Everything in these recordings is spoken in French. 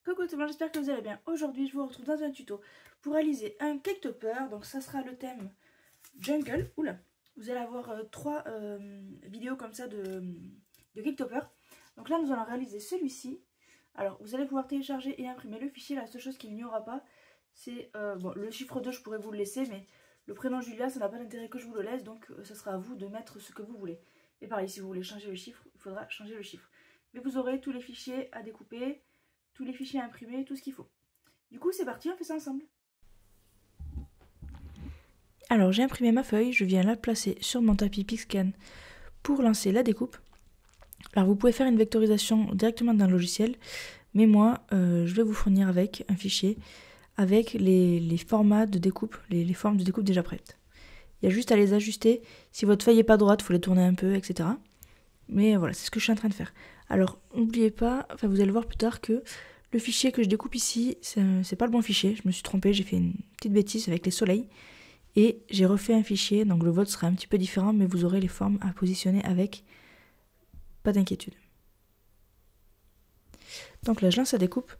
Coucou tout le monde, j'espère que vous allez bien. Aujourd'hui, je vous retrouve dans un tuto pour réaliser un cake topper. Donc ça sera le thème jungle. Oula, vous allez avoir trois vidéos comme ça de cake topper. Donc là, nous allons réaliser celui-ci. Alors, vous allez pouvoir télécharger et imprimer le fichier. La seule chose qu'il n'y aura pas, c'est... bon, le chiffre 2, je pourrais vous le laisser, mais le prénom Julia, ça n'a pas d'intérêt que je vous le laisse. Donc, ce sera à vous de mettre ce que vous voulez. Et pareil, si vous voulez changer le chiffre, il faudra changer le chiffre. Mais vous aurez tous les fichiers à découper, tous les fichiers à imprimer, tout ce qu'il faut. Du coup, c'est parti, on fait ça ensemble. Alors, j'ai imprimé ma feuille, je viens la placer sur mon tapis Pixscan pour lancer la découpe. Alors, vous pouvez faire une vectorisation directement dans le logiciel, mais moi, je vais vous fournir avec un fichier avec les formats de découpe, les formes de découpe déjà prêtes. Il y a juste à les ajuster. Si votre feuille n'est pas droite, il faut les tourner un peu, etc. Mais voilà, c'est ce que je suis en train de faire. Alors, n'oubliez pas, enfin vous allez voir plus tard que le fichier que je découpe ici, c'est pas le bon fichier. Je me suis trompée, j'ai fait une petite bêtise avec les soleils. Et j'ai refait un fichier, donc le vôtre sera un petit peu différent, mais vous aurez les formes à positionner avec. Pas d'inquiétude. Donc là, je lance la découpe.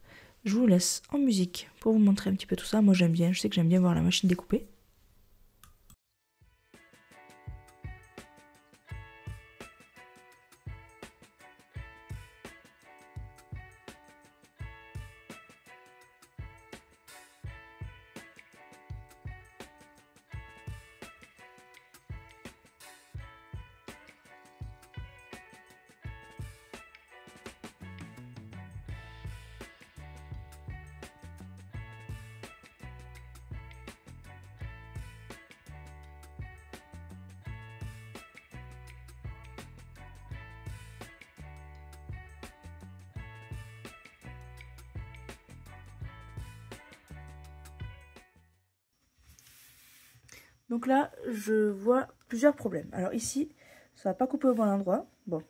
Je vous laisse en musique pour vous montrer un petit peu tout ça. Moi, j'aime bien, je sais que j'aime bien voir la machine découper. Donc là, je vois plusieurs problèmes. Alors ici, ça va pas couper au bon endroit. Bon,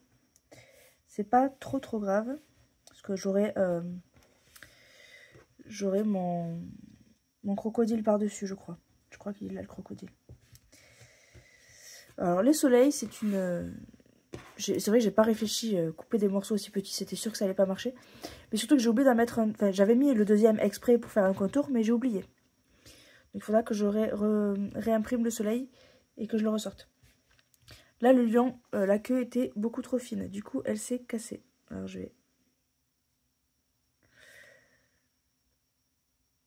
c'est pas trop grave. Parce que j'aurai mon crocodile par-dessus, je crois. Je crois qu'il a le crocodile. Alors les soleils, c'est une... c'est vrai que j'ai pas réfléchi, couper des morceaux aussi petits, c'était sûr que ça allait pas marcher. Mais surtout que j'ai oublié d'en mettre un... Enfin, j'avais mis le deuxième exprès pour faire un contour, mais j'ai oublié. Donc il faudra que je réimprime le soleil et que je le ressorte. Là, le lion, la queue était beaucoup trop fine. Du coup, elle s'est cassée. Alors je vais...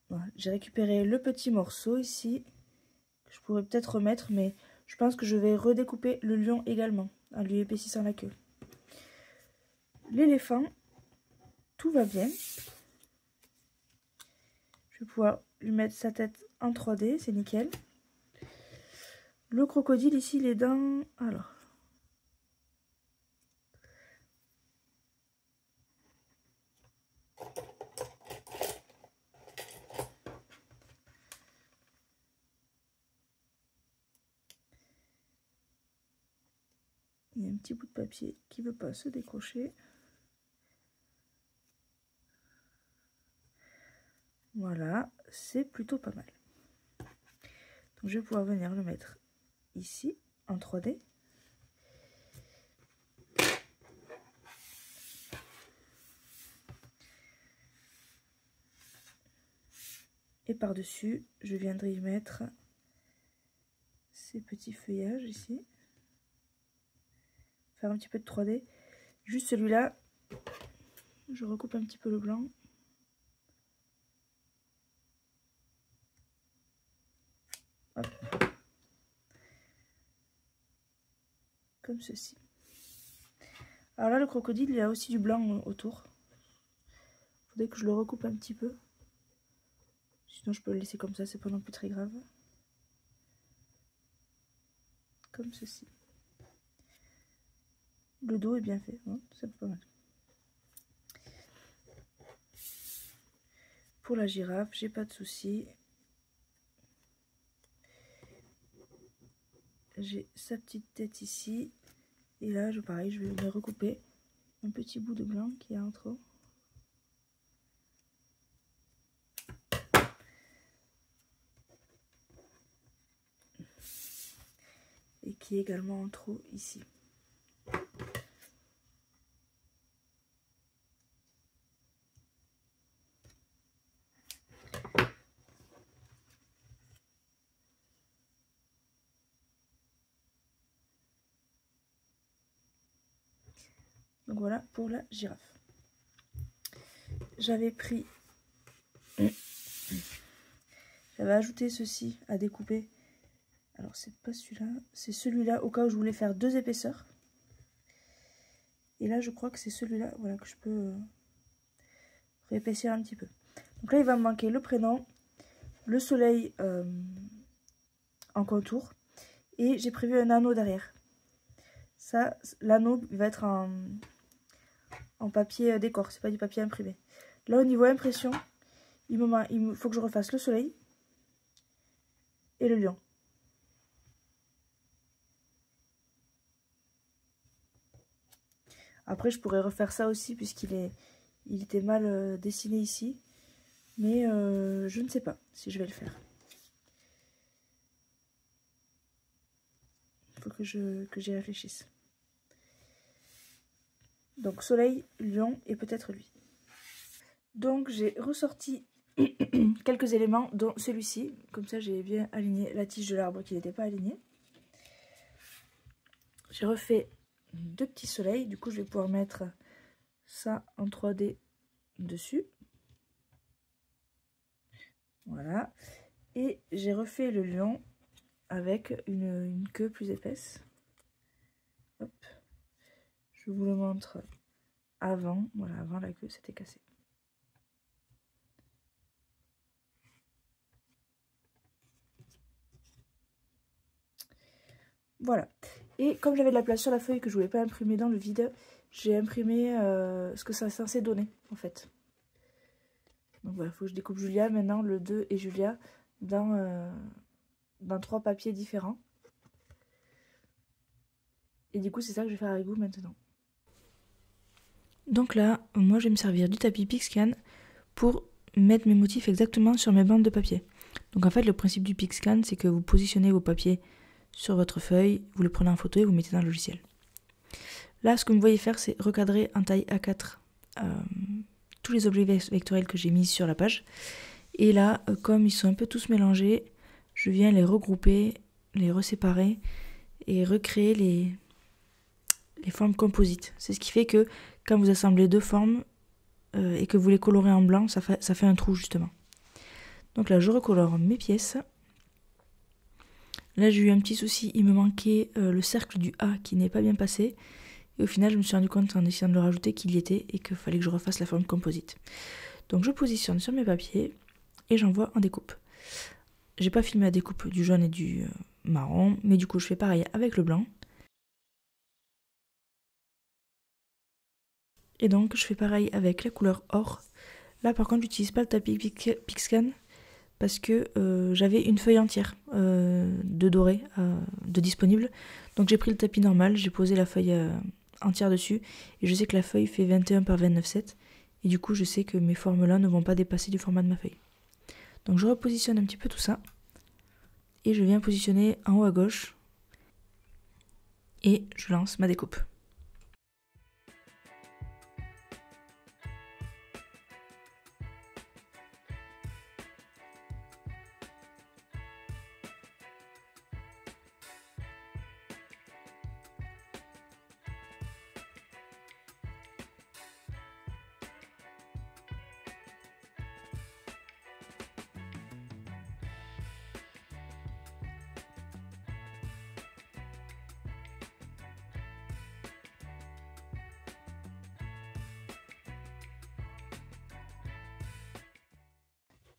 Voilà, j'ai récupéré le petit morceau ici. Que je pourrais peut-être remettre, mais je pense que je vais redécouper le lion également, en lui épaississant la queue. L'éléphant, tout va bien. Je vais pouvoir lui mettre sa tête en 3D, c'est nickel. Le crocodile ici, les dents... Alors... Il y a un petit bout de papier qui ne veut pas se décrocher. Voilà, c'est plutôt pas mal. Donc je vais pouvoir venir le mettre ici, en 3D. Et par-dessus, je viendrai y mettre ces petits feuillages ici. Faire un petit peu de 3D. Juste celui-là, je recoupe un petit peu le blanc. Hop. Comme ceci. Alors là, le crocodile, il y a aussi du blanc autour. Il faudrait que je le recoupe un petit peu. Sinon, je peux le laisser comme ça, c'est pas non plus très grave. Comme ceci. Le dos est bien fait, hein, c'est pas mal. Pour la girafe, j'ai pas de souci. J'ai sa petite tête ici. Et là, pareil, je vais venir recouper un petit bout de blanc qui est en trop. Et qui est également en trop ici. Donc voilà pour la girafe. J'avais ajouté ceci à découper. Alors c'est pas celui-là, c'est celui-là au cas où je voulais faire 2 épaisseurs. Et là je crois que c'est celui-là, voilà, que je peux réépaissir un petit peu. Donc là il va me manquer le prénom, le soleil en contour, et j'ai prévu un anneau derrière. Ça, l'anneau va être en papier décor, c'est pas du papier imprimé. Là au niveau impression, il me faut que je refasse le soleil et le lion. Après je pourrais refaire ça aussi puisqu'il était mal dessiné ici. Mais je ne sais pas si je vais le faire. Il faut que j'y réfléchisse. Donc soleil, lion et peut-être lui. Donc j'ai ressorti quelques éléments dont celui-ci. Comme ça j'ai bien aligné la tige de l'arbre qui n'était pas alignée. J'ai refait 2 petits soleils. Du coup je vais pouvoir mettre ça en 3D dessus. Voilà. Et j'ai refait le lion avec une queue plus épaisse. Hop. Je vous le montre avant. Voilà, avant la queue, c'était cassé. Voilà. Et comme j'avais de la place sur la feuille que je voulais pas imprimer dans le vide, j'ai imprimé ce que ça est censé donner, en fait. Donc voilà, il faut que je découpe Julia maintenant, le 2 et Julia, dans 3 papiers différents. Et du coup, c'est ça que je vais faire avec vous maintenant. Donc là, moi je vais me servir du tapis Pixcan pour mettre mes motifs exactement sur mes bandes de papier. Donc en fait, le principe du Pixcan, c'est que vous positionnez vos papiers sur votre feuille, vous le prenez en photo et vous mettez dans le logiciel. Là, ce que vous me voyez faire, c'est recadrer en taille A4 tous les objets vectoriels que j'ai mis sur la page. Et là, comme ils sont un peu tous mélangés, je viens les regrouper, les reséparer et recréer les formes composites. C'est ce qui fait que quand vous assemblez 2 formes et que vous les colorez en blanc, ça fait un trou justement. Donc là, je recolore mes pièces. Là, j'ai eu un petit souci, il me manquait le cercle du A qui n'est pas bien passé. Et au final, je me suis rendu compte en essayant de le rajouter qu'il y était et qu'il fallait que je refasse la forme composite. Donc je positionne sur mes papiers et j'envoie en découpe. J'ai pas filmé la découpe du jaune et du marron, mais du coup je fais pareil avec le blanc. Et donc je fais pareil avec la couleur or. Là par contre j'utilise pas le tapis Pixcan parce que j'avais une feuille entière de doré de disponible. Donc j'ai pris le tapis normal, j'ai posé la feuille entière dessus et je sais que la feuille fait 21 par 29,7 et du coup je sais que mes formes là ne vont pas dépasser du format de ma feuille. Donc je repositionne un petit peu tout ça et je viens positionner en haut à gauche et je lance ma découpe.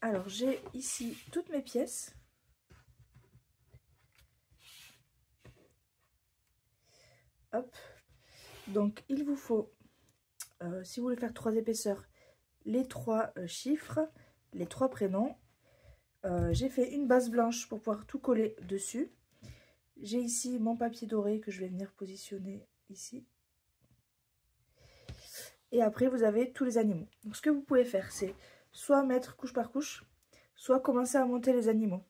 Alors j'ai ici toutes mes pièces. Hop. Donc il vous faut, si vous voulez faire 3 épaisseurs, les 3 chiffres, les 3 prénoms. J'ai fait une base blanche pour pouvoir tout coller dessus. J'ai ici mon papier doré que je vais venir positionner ici. Et après vous avez tous les animaux. Donc ce que vous pouvez faire, c'est soit mettre couche par couche, soit commencer à monter les animaux.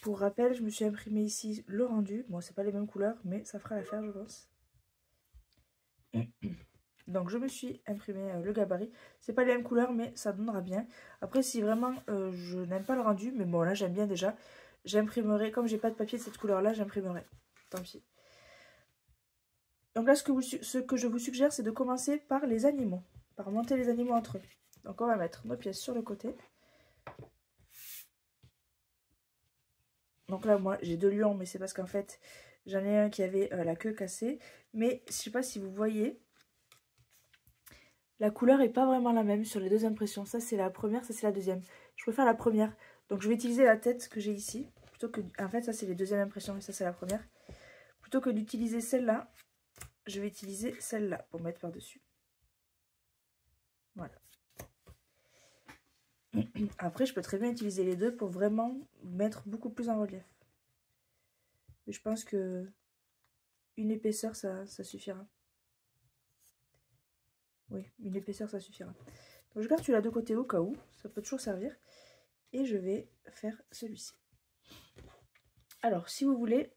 Pour rappel, je me suis imprimé ici le rendu. Bon, c'est pas les mêmes couleurs, mais ça fera l'affaire, je pense. Donc je me suis imprimé le gabarit. C'est pas les mêmes couleurs, mais ça donnera bien. Après, si vraiment je n'aime pas le rendu, mais bon là j'aime bien déjà, j'imprimerai. Comme j'ai pas de papier de cette couleur là, j'imprimerai. Tant pis. Donc là, ce que je vous suggère, c'est de commencer par les animaux. Par monter les animaux entre eux. Donc on va mettre nos pièces sur le côté. Donc là, moi, j'ai 2 lions, mais c'est parce qu'en fait, j'en ai un qui avait la queue cassée. Mais je sais pas si vous voyez, la couleur est pas vraiment la même sur les 2 impressions. Ça, c'est la première, ça, c'est la deuxième. Je préfère la première. Donc je vais utiliser la tête que j'ai ici. Plutôt que... En fait, ça, c'est les deuxièmes impressions, et ça, c'est la première. Plutôt que d'utiliser celle-là, je vais utiliser celle-là pour mettre par-dessus. Voilà. Après, je peux très bien utiliser les deux pour vraiment mettre beaucoup plus en relief. Mais je pense que une épaisseur, ça suffira. Oui, une épaisseur, ça suffira. Donc, je garde celui-là de côté au cas où. Ça peut toujours servir. Et je vais faire celui-ci. Alors, si vous voulez,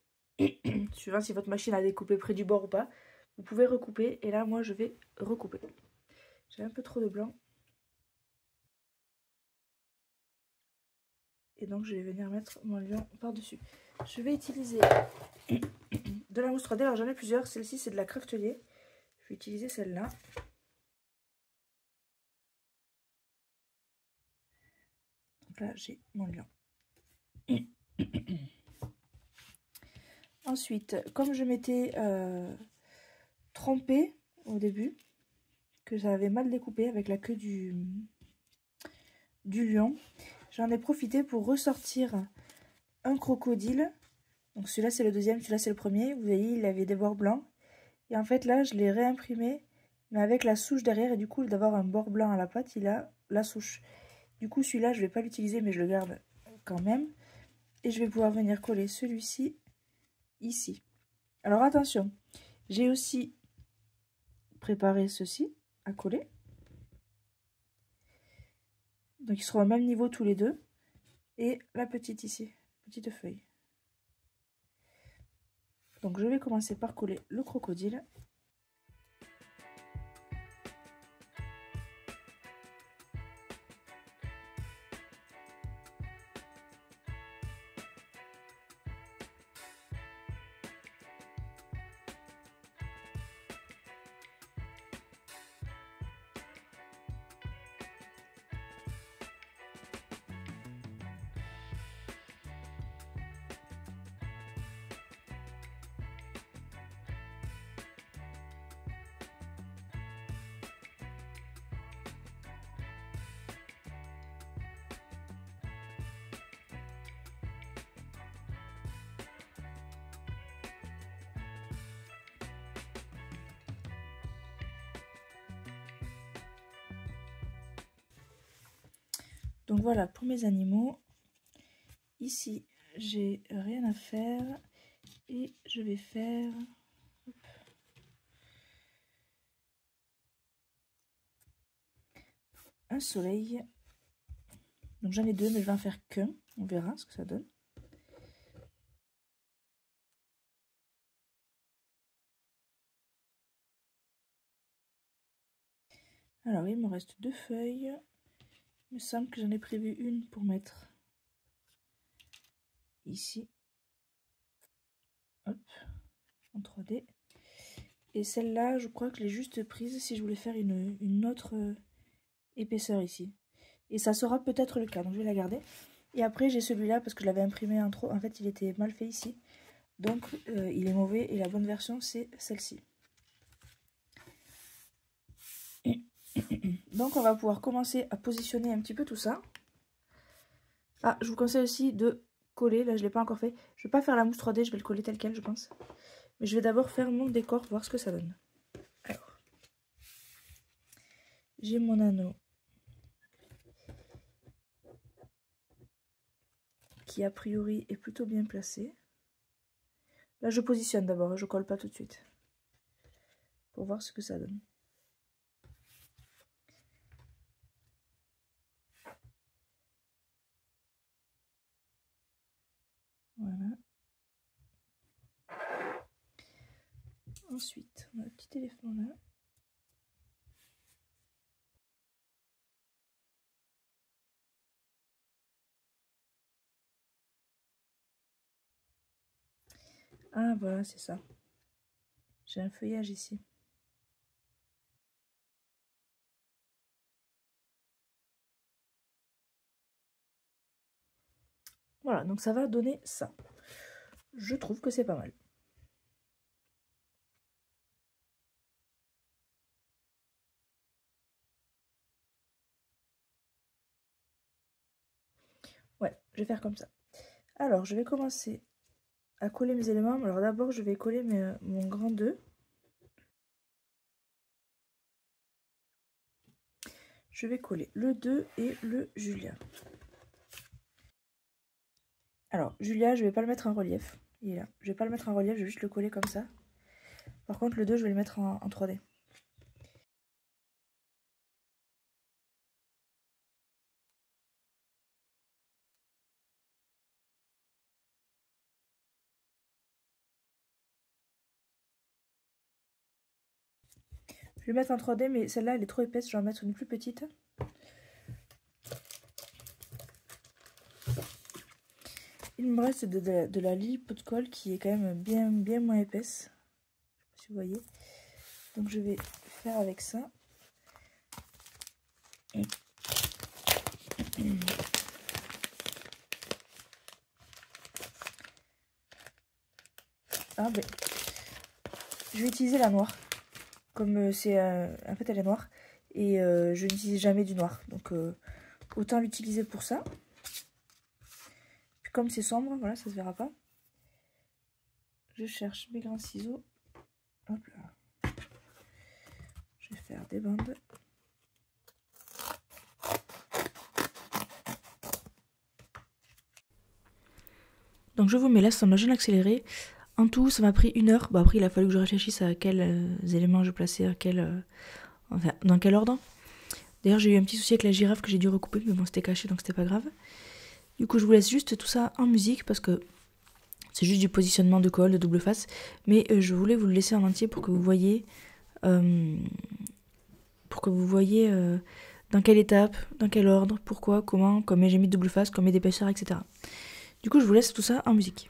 suivant si votre machine a découpé près du bord ou pas, vous pouvez recouper. Et là, moi, je vais recouper. J'ai un peu trop de blanc. Et donc, je vais venir mettre mon lion par-dessus. Je vais utiliser de la mousse 3D. Alors, j'en ai plusieurs. Celle-ci, c'est de la Craftelier. Je vais utiliser celle-là. Donc là, j'ai mon lion. Ensuite, comme je m'étais trompée au début, que j'avais mal découpé avec la queue du lion, j'en ai profité pour ressortir un crocodile. Donc celui-là c'est le deuxième, celui-là c'est le premier. Vous voyez, il avait des bords blancs. Et en fait là, je l'ai réimprimé, mais avec la souche derrière. Et du coup, d'avoir un bord blanc à la pâte, il a la souche. Du coup, celui-là, je ne vais pas l'utiliser, mais je le garde quand même. Et je vais pouvoir venir coller celui-ci ici. Alors attention, j'ai aussi préparé ceci à coller. Donc ils seront au même niveau tous les deux. Et la petite ici, petite feuille. Donc je vais commencer par coller le crocodile. Donc voilà pour mes animaux. Ici, j'ai rien à faire et je vais faire un soleil. Donc j'en ai 2, mais je vais en faire qu'un. On verra ce que ça donne. Alors il me reste 2 feuilles. Il me semble que j'en ai prévu une pour mettre ici. Hop, en 3D. Et celle-là, je crois que je l'ai juste prise si je voulais faire une autre épaisseur ici. Et ça sera peut-être le cas, donc je vais la garder. Et après, j'ai celui-là parce que je l'avais imprimé en trop. En fait, il était mal fait ici. Donc, il est mauvais et la bonne version, c'est celle-ci. Donc, on va pouvoir commencer à positionner un petit peu tout ça. Ah, je vous conseille aussi de coller. Là, je ne l'ai pas encore fait. Je ne vais pas faire la mousse 3D, je vais le coller tel quel, je pense. Mais je vais d'abord faire mon décor, voir ce que ça donne. Alors, j'ai mon anneau qui, a priori, est plutôt bien placé. Là, je positionne d'abord, je colle pas tout de suite. Pour voir ce que ça donne. Voilà. Ensuite, on a le petit éléphant là. Ah, voilà, c'est ça. J'ai un feuillage ici. Voilà, donc ça va donner ça. Je trouve que c'est pas mal. Ouais, je vais faire comme ça. Alors, je vais commencer à coller mes éléments. Alors d'abord, je vais coller mon grand 2. Je vais coller le 2 et le Julia. Alors, Julia, je vais pas le mettre en relief. Il est là. Je vais pas le mettre en relief, je vais juste le coller comme ça. Par contre, le 2, je vais le mettre en 3D. Je vais le mettre en 3D, mais celle-là, elle est trop épaisse. Je vais en mettre une plus petite. Il me reste de la lily pot de colle qui est quand même bien moins épaisse. Je sais pas si vous voyez. Donc je vais faire avec ça. Ah ben, je vais utiliser la noire. Comme c'est... en fait, elle est noire. Et je n'utilise jamais du noir. Donc autant l'utiliser pour ça. Puis comme c'est sombre, voilà, ça se verra pas. Je cherche mes grands ciseaux. Hop là. Je vais faire des bandes. Donc je vous mets l'assemblage en accéléré. En tout, ça m'a pris 1 heure. Bon, après, il a fallu que je réfléchisse à quels éléments je plaçais, enfin, dans quel ordre. D'ailleurs, j'ai eu un petit souci avec la girafe que j'ai dû recouper, mais bon, c'était caché, donc c'était pas grave. Du coup, je vous laisse juste tout ça en musique, parce que c'est juste du positionnement de colle, de double face. Mais je voulais vous le laisser en entier pour que vous voyez... dans quelle étape, dans quel ordre, pourquoi, comment, combien j'ai mis de double face, combien d'épaisseur, etc. Du coup, je vous laisse tout ça en musique.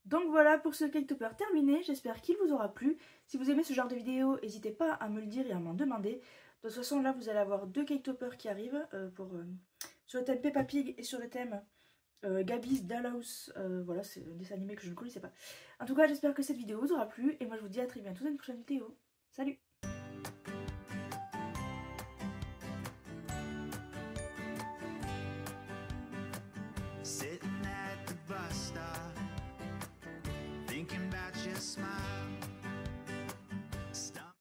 Donc voilà pour ce Caketopper terminé, j'espère qu'il vous aura plu. Si vous aimez ce genre de vidéo, n'hésitez pas à me le dire et à m'en demander. De toute façon là vous allez avoir 2 Caketoppers qui arrivent sur le thème Peppa Pig et sur le thème Gabby's Dollhouse. Voilà, c'est un dessin animé que je ne connaissais pas. En tout cas j'espère que cette vidéo vous aura plu et moi je vous dis à très bientôt dans une prochaine vidéo. Salut! Sitting at the bus stop, thinking about your smile.